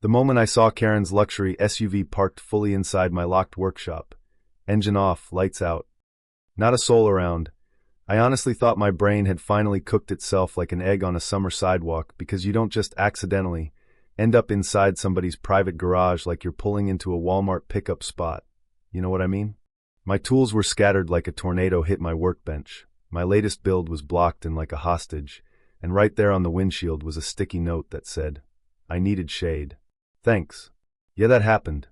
The moment I saw Karen's luxury SUV parked fully inside my locked workshop, engine off, lights out, not a soul around, I honestly thought my brain had finally cooked itself like an egg on a summer sidewalk, because you don't just accidentally end up inside somebody's private garage like you're pulling into a Walmart pickup spot. You know what I mean? My tools were scattered like a tornado hit my workbench. My latest build was blocked in like a hostage, and right there on the windshield was a sticky note that said, "I needed shade. Thanks." Yeah, that happened.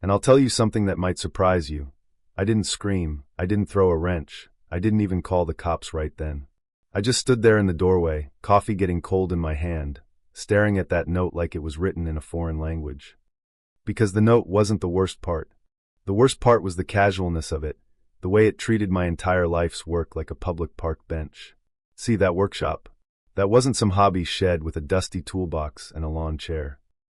And I'll tell you something that might surprise you. I didn't scream, I didn't throw a wrench, I didn't even call the cops right then. I just stood there in the doorway, coffee getting cold in my hand, staring at that note like it was written in a foreign language. Because the note wasn't the worst part. The worst part was the casualness of it, the way it treated my entire life's work like a public park bench. See, that workshop? That wasn't some hobby shed with a dusty toolbox and a lawn chair.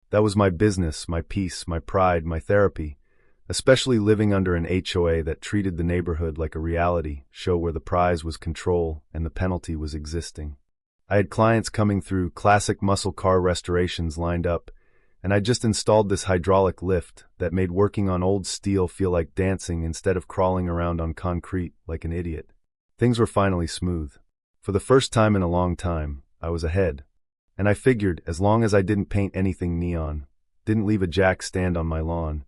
That was my business, my peace, my pride, my therapy, especially living under an HOA that treated the neighborhood like a reality show where the prize was control and the penalty was existing. I had clients coming through, classic muscle car restorations lined up, and I just installed this hydraulic lift that made working on old steel feel like dancing instead of crawling around on concrete like an idiot. Things were finally smooth. For the first time in a long time, I was ahead. And I figured, as long as I didn't paint anything neon, didn't leave a jack stand on my lawn,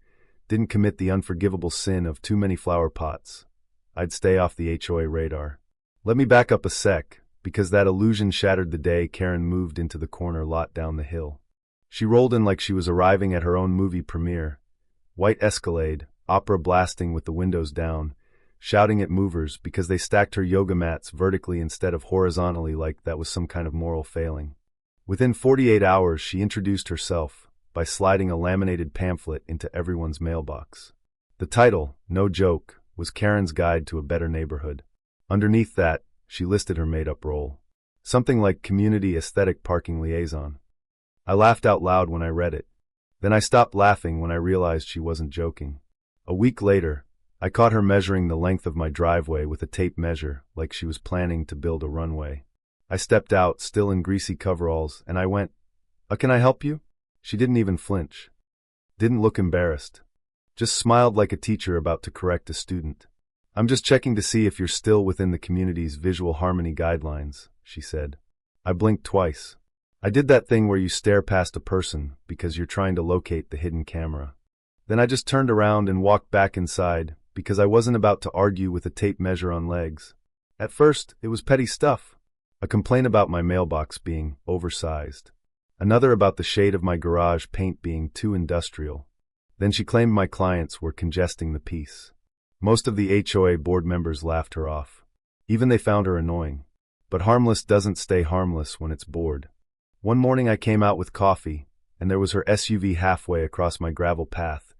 didn't commit the unforgivable sin of too many flower pots, I'd stay off the HOA radar. Let me back up a sec, because that illusion shattered the day Karen moved into the corner lot down the hill. She rolled in like she was arriving at her own movie premiere. White Escalade, opera blasting with the windows down, shouting at movers because they stacked her yoga mats vertically instead of horizontally like that was some kind of moral failing. Within 48 hours, she introduced herself by sliding a laminated pamphlet into everyone's mailbox. The title, no joke, was Karen's Guide to a Better Neighborhood. Underneath that, she listed her made-up role. Something like Community Aesthetic Parking Liaison. I laughed out loud when I read it. Then I stopped laughing when I realized she wasn't joking. A week later, I caught her measuring the length of my driveway with a tape measure like she was planning to build a runway. I stepped out, still in greasy coveralls, and I went, "Can I help you?" She didn't even flinch. Didn't look embarrassed. Just smiled like a teacher about to correct a student. "I'm just checking to see if you're still within the community's visual harmony guidelines," she said. I blinked twice. I did that thing where you stare past a person because you're trying to locate the hidden camera. Then I just turned around and walked back inside because I wasn't about to argue with a tape measure on legs. At first, it was petty stuff. A complaint about my mailbox being oversized. Another about the shade of my garage paint being too industrial. Then she claimed my clients were congesting the peace. Most of the HOA board members laughed her off. Even they found her annoying. But harmless doesn't stay harmless when it's bored. One morning I came out with coffee, and there was her SUV halfway across my gravel path,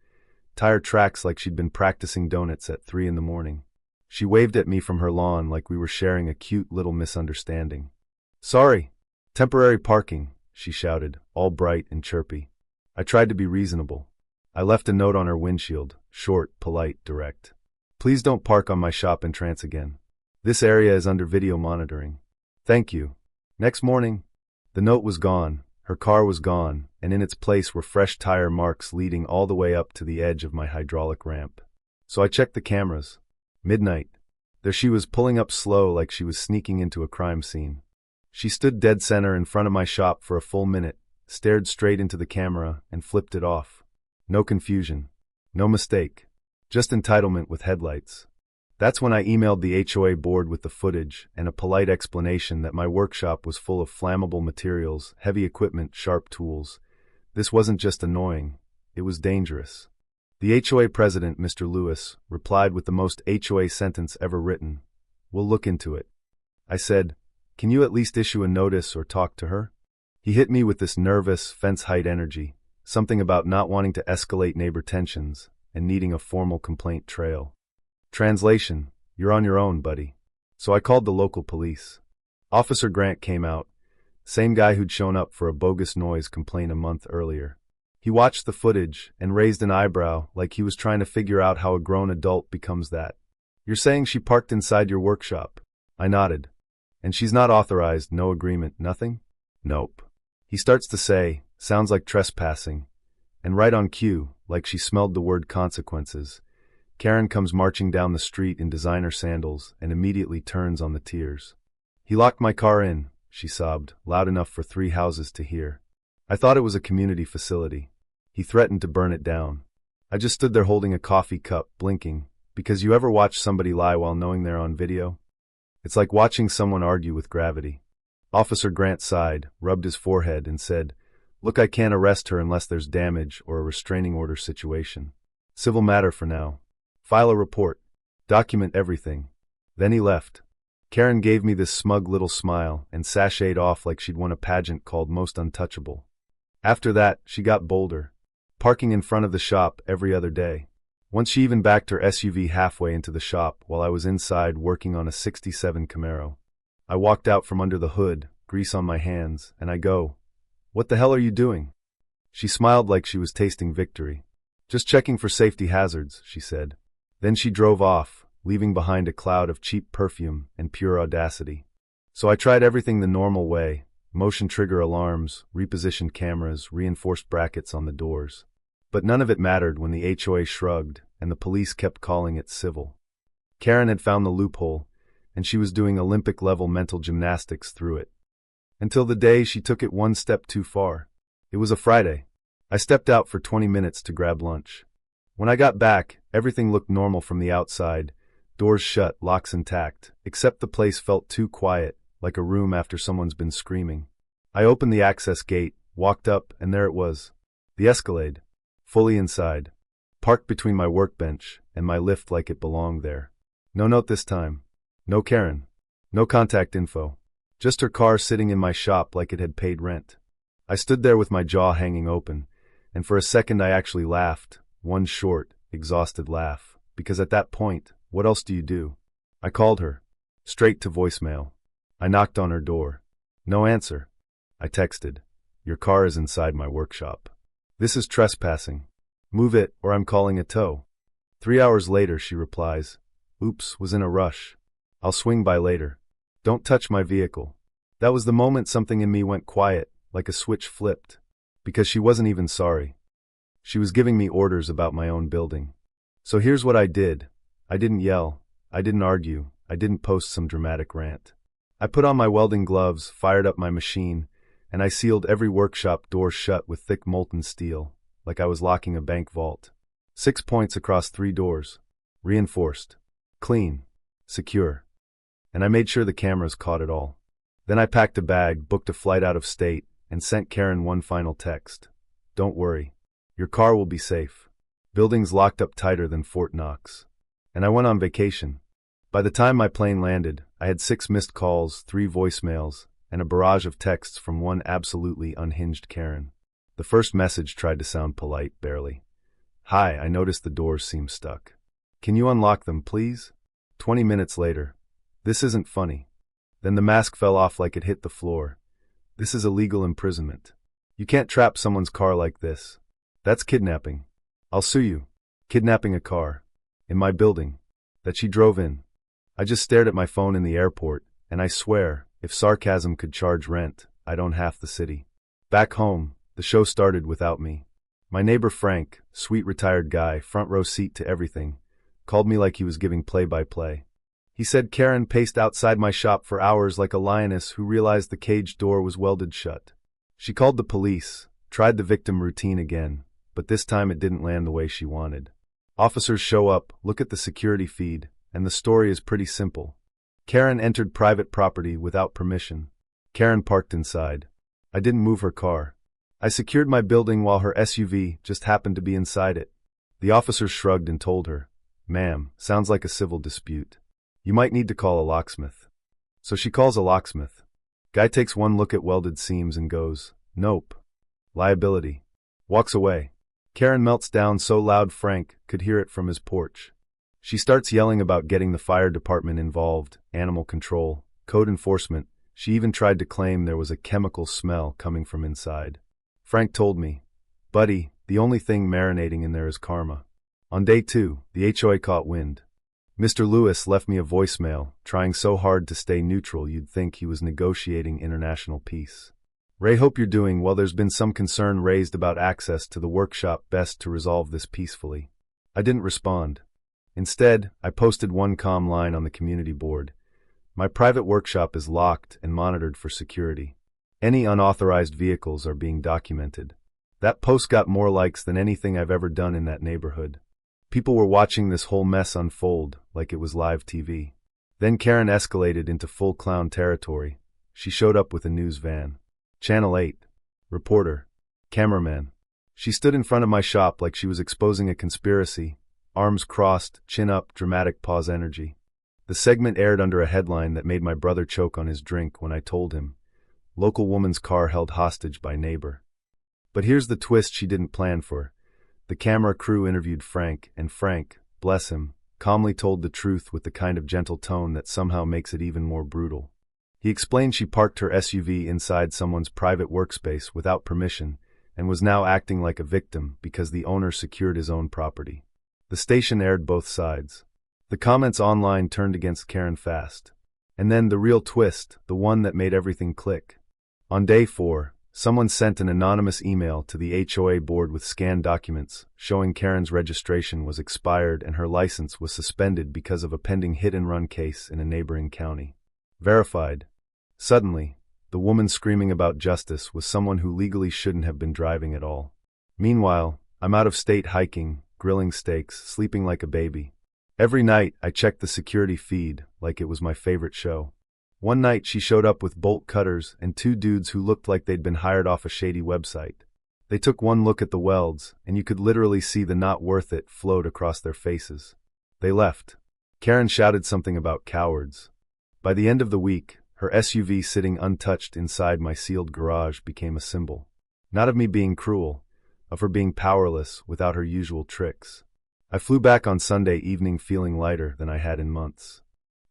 tire tracks like she'd been practicing donuts at 3 in the morning. She waved at me from her lawn like we were sharing a cute little misunderstanding. "Sorry, temporary parking," she shouted, all bright and chirpy. I tried to be reasonable. I left a note on her windshield, short, polite, direct. "Please don't park on my shop entrance again. This area is under video monitoring. Thank you." Next morning, the note was gone, her car was gone, and in its place were fresh tire marks leading all the way up to the edge of my hydraulic ramp. So I checked the cameras. Midnight. There she was, pulling up slow like she was sneaking into a crime scene. She stood dead center in front of my shop for a full minute, stared straight into the camera, and flipped it off. No confusion. No mistake. Just entitlement with headlights. That's when I emailed the HOA board with the footage and a polite explanation that my workshop was full of flammable materials, heavy equipment, sharp tools. This wasn't just annoying, it was dangerous. The HOA president, Mr. Lewis, replied with the most HOA sentence ever written. "We'll look into it." I said, "Can you at least issue a notice or talk to her?" He hit me with this nervous, fence-height energy, something about not wanting to escalate neighbor tensions and needing a formal complaint trail. Translation: "You're on your own, buddy." So I called the local police. Officer Grant came out, same guy who'd shown up for a bogus noise complaint a month earlier. He watched the footage and raised an eyebrow like he was trying to figure out how a grown adult becomes that. "You're saying she parked inside your workshop?" I nodded. "And she's not authorized, no agreement, nothing?" "Nope." He starts to say, "Sounds like trespassing," And right on cue, like she smelled the word consequences, Karen comes marching down the street in designer sandals and immediately turns on the tears. "He locked my car in," she sobbed, loud enough for 3 houses to hear. "I thought it was a community facility. He threatened to burn it down." I just stood there holding a coffee cup, blinking, because you ever watch somebody lie while knowing they're on video? It's like watching someone argue with gravity. Officer Grant sighed, rubbed his forehead, and said, "Look, I can't arrest her unless there's damage or a restraining order situation. Civil matter for now. File a report. Document everything." Then he left. Karen gave me this smug little smile and sashayed off like she'd won a pageant called Most Untouchable. After that, she got bolder, parking in front of the shop every other day. Once she even backed her SUV halfway into the shop while I was inside working on a '67 Camaro. I walked out from under the hood, grease on my hands, and I go, "What the hell are you doing?" She smiled like she was tasting victory. "Just checking for safety hazards," she said. Then she drove off, leaving behind a cloud of cheap perfume and pure audacity. So I tried everything the normal way: motion trigger alarms, repositioned cameras, reinforced brackets on the doors. But none of it mattered when the HOA shrugged and the police kept calling it civil. Karen had found the loophole, and she was doing Olympic-level mental gymnastics through it. Until the day she took it one step too far. It was a Friday. I stepped out for 20 minutes to grab lunch. When I got back, everything looked normal from the outside, doors shut, locks intact, except the place felt too quiet, like a room after someone's been screaming. I opened the access gate, walked up, and there it was. The Escalade. Fully inside. Parked between my workbench and my lift like it belonged there. No note this time. No Karen. No contact info. Just her car sitting in my shop like it had paid rent. I stood there with my jaw hanging open, and for a second I actually laughed, one short, exhausted laugh, because at that point, what else do you do? I called her. Straight to voicemail. I knocked on her door. No answer. I texted, "Your car is inside my workshop. This is trespassing. Move it, or I'm calling a tow." 3 hours later, she replies, "Oops, was in a rush. I'll swing by later. Don't touch my vehicle." That was the moment something in me went quiet, like a switch flipped. Because she wasn't even sorry. She was giving me orders about my own building. So here's what I did. I didn't yell. I didn't argue. I didn't post some dramatic rant. I put on my welding gloves, fired up my machine, and I sealed every workshop door shut with thick molten steel, like I was locking a bank vault. 6 points across 3 doors. Reinforced. Clean. Secure. And I made sure the cameras caught it all. Then I packed a bag, booked a flight out of state, and sent Karen one final text. "Don't worry. Your car will be safe. Building's locked up tighter than Fort Knox." And I went on vacation. By the time my plane landed, I had 6 missed calls, 3 voicemails, and a barrage of texts from one absolutely unhinged Karen. The first message tried to sound polite, barely. "Hi, I noticed the doors seem stuck. Can you unlock them, please?" 20 minutes later. "This isn't funny." Then the mask fell off like it hit the floor. "This is illegal imprisonment. You can't trap someone's car like this. That's kidnapping. I'll sue you." Kidnapping a car. In my building. That she drove in. I just stared at my phone in the airport, and I swear, if sarcasm could charge rent, I'd own half the city. Back home, the show started without me. My neighbor Frank, sweet retired guy, front row seat to everything, called me like he was giving play-by-play. He said Karen paced outside my shop for hours like a lioness who realized the cage door was welded shut. She called the police, tried the victim routine again, but this time it didn't land the way she wanted. Officers show up, look at the security feed, and the story is pretty simple. Karen entered private property without permission. Karen parked inside. I didn't move her car. I secured my building while her SUV just happened to be inside it. The officers shrugged and told her, "Ma'am, sounds like a civil dispute. You might need to call a locksmith." So she calls a locksmith. Guy takes one look at welded seams and goes, "Nope. Liability." Walks away. Karen melts down so loud Frank could hear it from his porch. She starts yelling about getting the fire department involved, animal control, code enforcement. She even tried to claim there was a chemical smell coming from inside. Frank told me, "Buddy, the only thing marinating in there is karma." On day 2, the HOA caught wind. Mr. Lewis left me a voicemail, trying so hard to stay neutral you'd think he was negotiating international peace. Ray, hope you're doing well. There's been some concern raised about access to the workshop. Best to resolve this peacefully. I didn't respond. Instead, I posted one calm line on the community board. My private workshop is locked and monitored for security. Any unauthorized vehicles are being documented. That post got more likes than anything I've ever done in that neighborhood. People were watching this whole mess unfold like it was live TV. Then Karen escalated into full clown territory. She showed up with a news van. Channel 8. Reporter. Cameraman. She stood in front of my shop like she was exposing a conspiracy. Arms crossed, chin up, dramatic pause energy. The segment aired under a headline that made my brother choke on his drink when I told him. Local woman's car held hostage by neighbor. But here's the twist she didn't plan for. The camera crew interviewed Frank, and Frank, bless him, calmly told the truth with the kind of gentle tone that somehow makes it even more brutal. He explained she parked her SUV inside someone's private workspace without permission and was now acting like a victim because the owner secured his own property. The station aired both sides. The comments online turned against Karen fast. And then the real twist, the one that made everything click. On day 4, someone sent an anonymous email to the HOA board with scanned documents showing Karen's registration was expired and her license was suspended because of a pending hit-and-run case in a neighboring county. Verified. Suddenly, the woman screaming about justice was someone who legally shouldn't have been driving at all. Meanwhile, I'm out of state hiking, grilling steaks, sleeping like a baby. Every night, I checked the security feed like it was my favorite show. One night, she showed up with bolt cutters and 2 dudes who looked like they'd been hired off a shady website. They took one look at the welds, and you could literally see the not worth it float across their faces. They left. Karen shouted something about cowards. By the end of the week, her SUV sitting untouched inside my sealed garage became a symbol. Not of me being cruel, of her being powerless without her usual tricks. I flew back on Sunday evening feeling lighter than I had in months.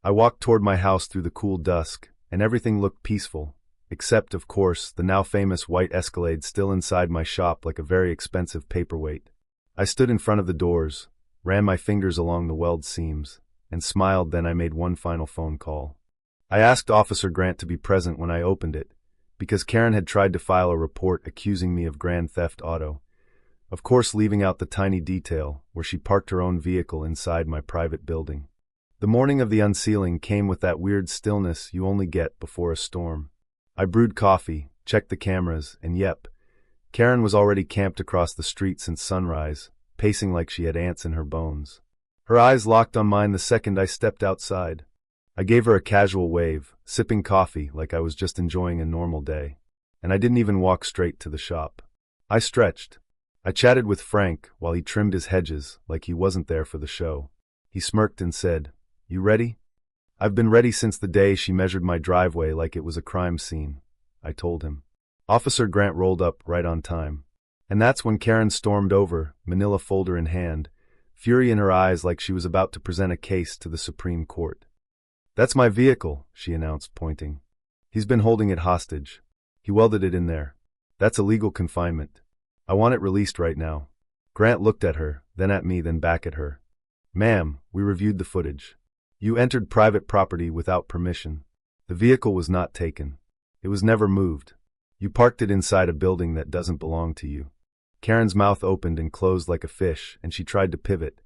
I walked toward my house through the cool dusk, and everything looked peaceful, except, of course, the now famous white Escalade still inside my shop like a very expensive paperweight. I stood in front of the doors, ran my fingers along the weld seams, and smiled. Then I made one final phone call. I asked Officer Grant to be present when I opened it, because Karen had tried to file a report accusing me of grand theft auto, of course leaving out the tiny detail where she parked her own vehicle inside my private building. The morning of the unsealing came with that weird stillness you only get before a storm. I brewed coffee, checked the cameras, and yep, Karen was already camped across the street since sunrise, pacing like she had ants in her bones. Her eyes locked on mine the second I stepped outside. I gave her a casual wave, sipping coffee like I was just enjoying a normal day. And I didn't even walk straight to the shop. I stretched. I chatted with Frank while he trimmed his hedges like he wasn't there for the show. He smirked and said, "You ready?" "I've been ready since the day she measured my driveway like it was a crime scene," I told him. Officer Grant rolled up right on time. And that's when Karen stormed over, manila folder in hand, fury in her eyes like she was about to present a case to the Supreme Court. "That's my vehicle," she announced, pointing. "He's been holding it hostage. He welded it in there. That's illegal confinement. I want it released right now." Grant looked at her, then at me, then back at her. "Ma'am, we reviewed the footage. You entered private property without permission. The vehicle was not taken. It was never moved. You parked it inside a building that doesn't belong to you." Karen's mouth opened and closed like a fish, and she tried to pivot.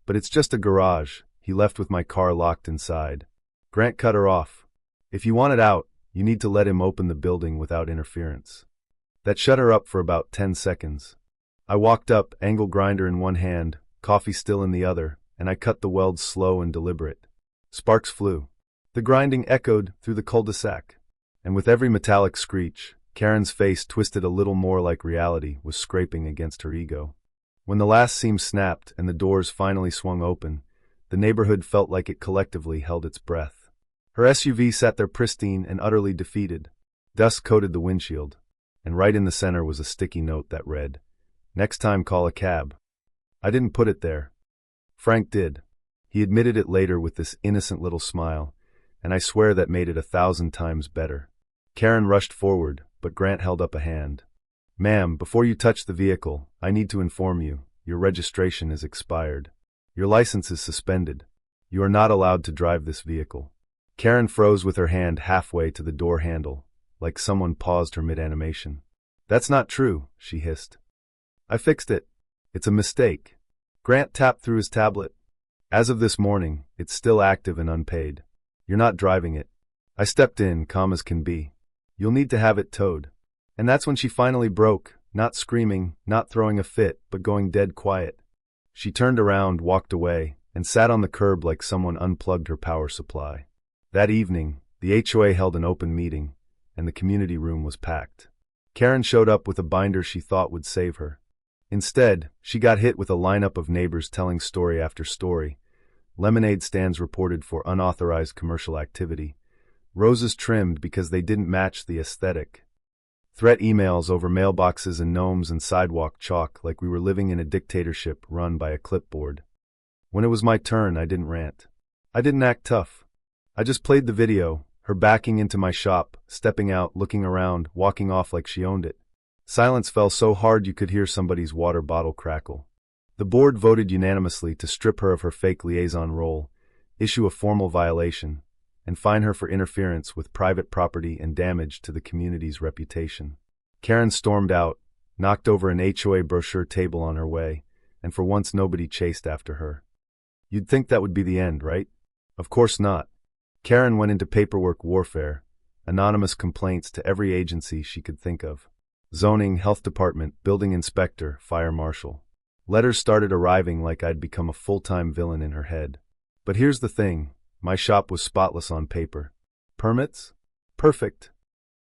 "But it's just a garage. He left with my car locked inside." Grant cut her off. "If you want it out, you need to let him open the building without interference." That shut her up for about 10 seconds. I walked up, angle grinder in one hand, coffee still in the other, and I cut the welds slow and deliberate. Sparks flew. The grinding echoed through the cul-de-sac. And with every metallic screech, Karen's face, twisted a little more like reality, was scraping against her ego. When the last seam snapped and the doors finally swung open, the neighborhood felt like it collectively held its breath. Her SUV sat there pristine and utterly defeated. Dust coated the windshield, and right in the center was a sticky note that read, "Next time call a cab." I didn't put it there. Frank did. He admitted it later with this innocent little smile, and I swear that made it 1,000 times better. Karen rushed forward, but Grant held up a hand. "Ma'am, before you touch the vehicle, I need to inform you, your registration is expired. Your license is suspended. You are not allowed to drive this vehicle." Karen froze with her hand halfway to the door handle, like someone paused her mid-animation. "That's not true," she hissed. "I fixed it. It's a mistake." Grant tapped through his tablet. "As of this morning, it's still active and unpaid. You're not driving it." I stepped in, calm as can be. "You'll need to have it towed." And that's when she finally broke, not screaming, not throwing a fit, but going dead quiet. She turned around, walked away, and sat on the curb like someone unplugged her power supply. That evening, the HOA held an open meeting, and the community room was packed. Karen showed up with a binder she thought would save her. Instead, she got hit with a lineup of neighbors telling story after story. Lemonade stands reported for unauthorized commercial activity. Roses trimmed because they didn't match the aesthetic. Threat emails over mailboxes and gnomes and sidewalk chalk like we were living in a dictatorship run by a clipboard. When it was my turn, I didn't rant. I didn't act tough. I just played the video, her backing into my shop, stepping out, looking around, walking off like she owned it. Silence fell so hard you could hear somebody's water bottle crackle. The board voted unanimously to strip her of her fake liaison role, issue a formal violation, and fine her for interference with private property and damage to the community's reputation. Karen stormed out, knocked over an HOA brochure table on her way, and for once nobody chased after her. You'd think that would be the end, right? Of course not. Karen went into paperwork warfare, anonymous complaints to every agency she could think of. Zoning, health department, building inspector, fire marshal. Letters started arriving like I'd become a full-time villain in her head. But here's the thing. My shop was spotless on paper. Permits? Perfect.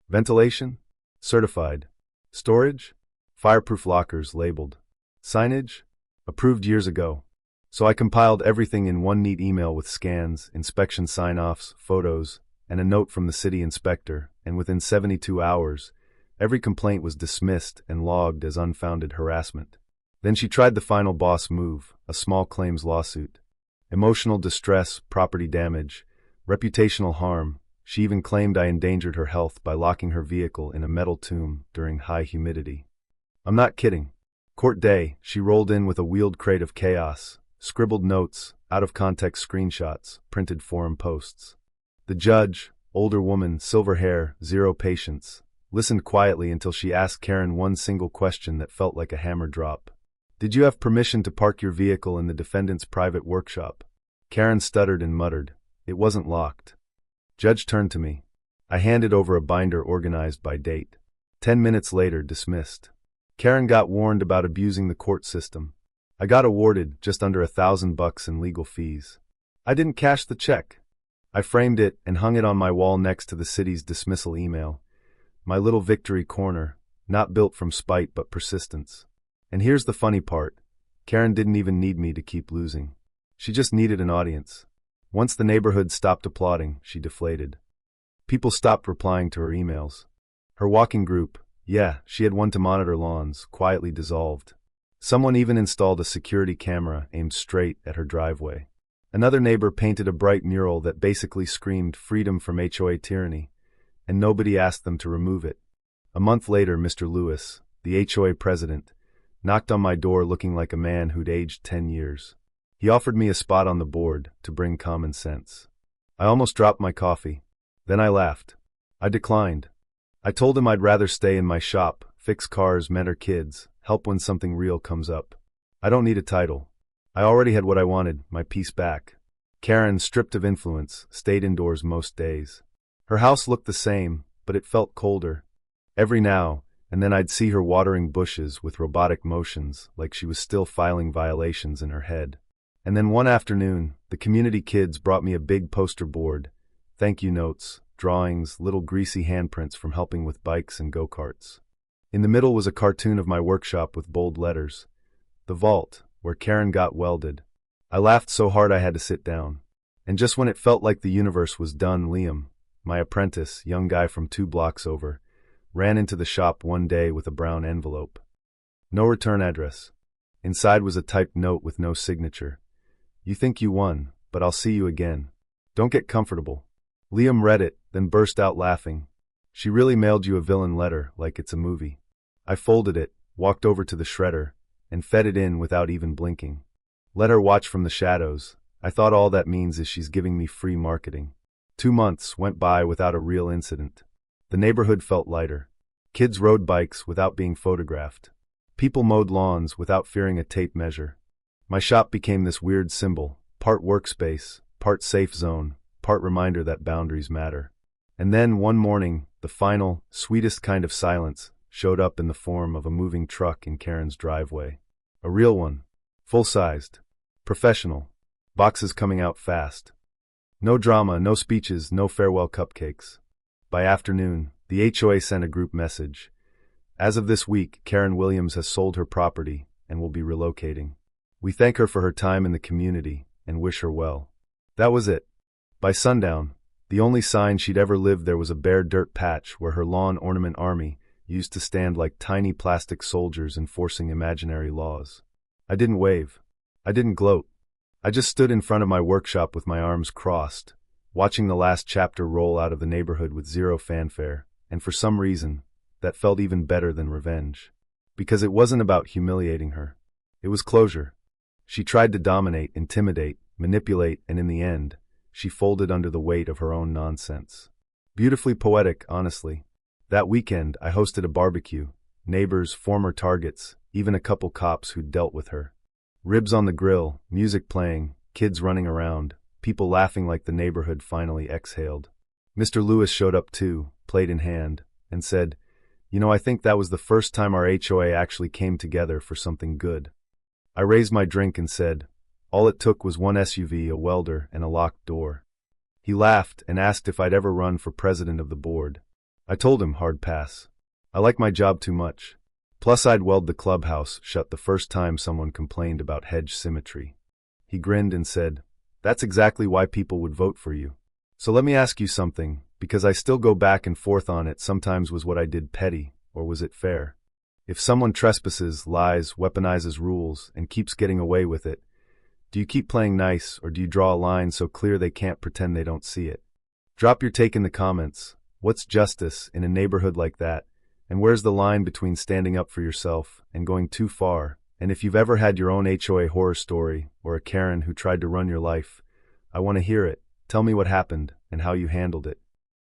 Ventilation? Certified. Storage? Fireproof lockers labeled. Signage? Approved years ago. So I compiled everything in one neat email with scans, inspection sign-offs, photos, and a note from the city inspector, and within 72 hours, every complaint was dismissed and logged as unfounded harassment. Then she tried the final boss move, a small claims lawsuit. Emotional distress, property damage, reputational harm. She even claimed I endangered her health by locking her vehicle in a metal tomb during high humidity. I'm not kidding. Court day, she rolled in with a wheeled crate of chaos, scribbled notes, out-of-context screenshots, printed forum posts. The judge, older woman, silver hair, zero patience, listened quietly until she asked Karen one single question that felt like a hammer drop. "Did you have permission to park your vehicle in the defendant's private workshop?" Karen stuttered and muttered, "It wasn't locked." Judge turned to me. I handed over a binder organized by date. 10 minutes later, dismissed. Karen got warned about abusing the court system. I got awarded just under $1,000 in legal fees. I didn't cash the check. I framed it and hung it on my wall next to the city's dismissal email. My little victory corner, not built from spite but persistence. And here's the funny part. Karen didn't even need me to keep losing. She just needed an audience. Once the neighborhood stopped applauding, she deflated. People stopped replying to her emails. Her walking group, yeah, she had one to monitor lawns, quietly dissolved. Someone even installed a security camera aimed straight at her driveway. Another neighbor painted a bright mural that basically screamed freedom from HOA tyranny, and nobody asked them to remove it. A month later, Mr. Lewis, the HOA president, knocked on my door looking like a man who'd aged 10 years. He offered me a spot on the board to bring common sense. I almost dropped my coffee. Then I laughed. I declined. I told him I'd rather stay in my shop, fix cars, mentor kids, help when something real comes up. I don't need a title. I already had what I wanted, my peace back. Karen, stripped of influence, stayed indoors most days. Her house looked the same, but it felt colder. Every now and then I'd see her watering bushes with robotic motions, like she was still filing violations in her head. And then one afternoon, the community kids brought me a big poster board, thank you notes, drawings, little greasy handprints from helping with bikes and go-karts. In the middle was a cartoon of my workshop with bold letters, "The Vault, where Karen got welded." I laughed so hard I had to sit down. And just when it felt like the universe was done, Liam, my apprentice, young guy from 2 blocks over, ran into the shop one day with a brown envelope. No return address. Inside was a typed note with no signature. "You think you won, but I'll see you again. Don't get comfortable." Liam read it, then burst out laughing. "She really mailed you a villain letter, like it's a movie." I folded it, walked over to the shredder, and fed it in without even blinking. Let her watch from the shadows. I thought all that means is she's giving me free marketing. 2 months went by without a real incident. The neighborhood felt lighter. Kids rode bikes without being photographed. People mowed lawns without fearing a tape measure. My shop became this weird symbol, part workspace, part safe zone, part reminder that boundaries matter. And then, one morning, the final, sweetest kind of silence showed up in the form of a moving truck in Karen's driveway. A real one. Full-sized. Professional. Boxes coming out fast. No drama, no speeches, no farewell cupcakes. By afternoon, the HOA sent a group message. As of this week, Karen Williams has sold her property and will be relocating. We thank her for her time in the community and wish her well. That was it. By sundown, the only sign she'd ever lived there was a bare dirt patch where her lawn ornament army used to stand like tiny plastic soldiers enforcing imaginary laws. I didn't wave. I didn't gloat. I just stood in front of my workshop with my arms crossed, watching the last chapter roll out of the neighborhood with zero fanfare, and for some reason, that felt even better than revenge. Because it wasn't about humiliating her. It was closure. She tried to dominate, intimidate, manipulate, and in the end, she folded under the weight of her own nonsense. Beautifully poetic, honestly. That weekend, I hosted a barbecue. Neighbors, former targets, even a couple cops who'd dealt with her. Ribs on the grill, music playing, kids running around, people laughing like the neighborhood finally exhaled. Mr. Lewis showed up too, plate in hand, and said, "You know, I think that was the first time our HOA actually came together for something good." I raised my drink and said, "All it took was one SUV, a welder, and a locked door." He laughed and asked if I'd ever run for president of the board. I told him, hard pass. I like my job too much. Plus I'd weld the clubhouse shut the first time someone complained about hedge symmetry. He grinned and said, "That's exactly why people would vote for you. So let me ask you something, because I still go back and forth on it. Sometimes was what I did petty, or was it fair? If someone trespasses, lies, weaponizes rules, and keeps getting away with it, do you keep playing nice, or do you draw a line so clear they can't pretend they don't see it? Drop your take in the comments. What's justice in a neighborhood like that? And where's the line between standing up for yourself and going too far? And if you've ever had your own HOA horror story, or a Karen who tried to run your life, I want to hear it. Tell me what happened and how you handled it.